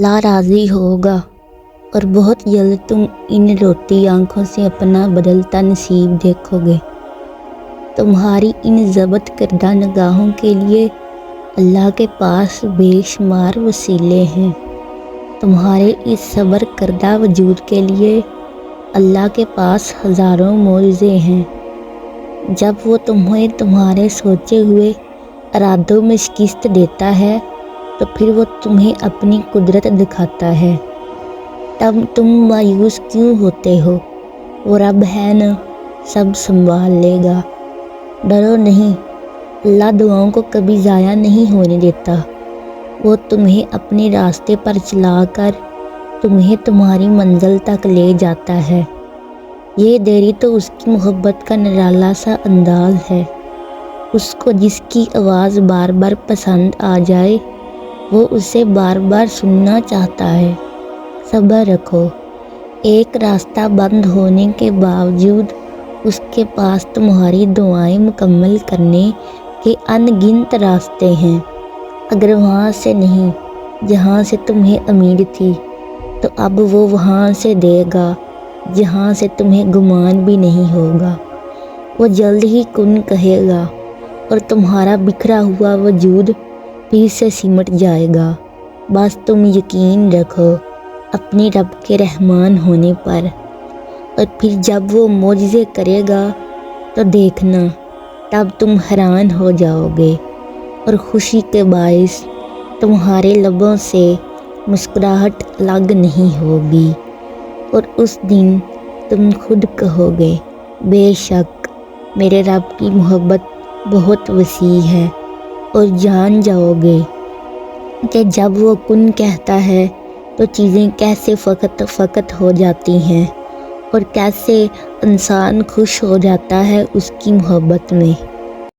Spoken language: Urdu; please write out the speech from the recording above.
لا راضی ہوگا اور بہت جلد تم ان روتی آنکھوں سے اپنا بدلتا نصیب دیکھو گے۔ تمہاری ان ضبط کردہ نگاہوں کے لیے اللہ کے پاس بے شمار وسیلے ہیں۔ تمہارے اس صبر کردہ وجود کے لیے اللہ کے پاس ہزاروں معجزے ہیں۔ جب وہ تمہیں تمہارے سوچے ہوئے ارادوں میں شکست دیتا ہے تو پھر وہ تمہیں اپنی قدرت دکھاتا ہے۔ تب تم مایوس کیوں ہوتے ہو؟ وہ رب ہے نا، سب سنبھال لے گا۔ ڈرو نہیں، اللہ دعاؤں کو کبھی ضائع نہیں ہونے دیتا۔ وہ تمہیں اپنے راستے پر چلا کر تمہیں تمہاری منزل تک لے جاتا ہے۔ یہ دیری تو اس کی محبت کا نرالا سا انداز ہے۔ اس کو جس کی آواز بار بار پسند آ جائے وہ اسے بار بار سننا چاہتا ہے۔ صبر رکھو، ایک راستہ بند ہونے کے باوجود اس کے پاس تمہاری دعائیں مکمل کرنے کے ان گنت راستے ہیں۔ اگر وہاں سے نہیں جہاں سے تمہیں امید تھی تو اب وہ وہاں سے دے گا جہاں سے تمہیں گمان بھی نہیں ہوگا۔ وہ جلد ہی کن کہے گا اور تمہارا بکھرا ہوا وجود پھر سے سمٹ جائے گا۔ بس تم یقین رکھو اپنے رب کے رحمان ہونے پر، اور پھر جب وہ معجزے کرے گا تو دیکھنا، تب تم حیران ہو جاؤ گے اور خوشی کے باعث تمہارے لبوں سے مسکراہٹ الگ نہیں ہوگی، اور اس دن تم خود کہو گے بے شک میرے رب کی محبت بہت وسیع ہے، اور جان جاؤ گے کہ جب وہ کن کہتا ہے تو چیزیں کیسے فقط ہو جاتی ہیں، اور کیسے انسان خوش ہو جاتا ہے اس کی محبت میں۔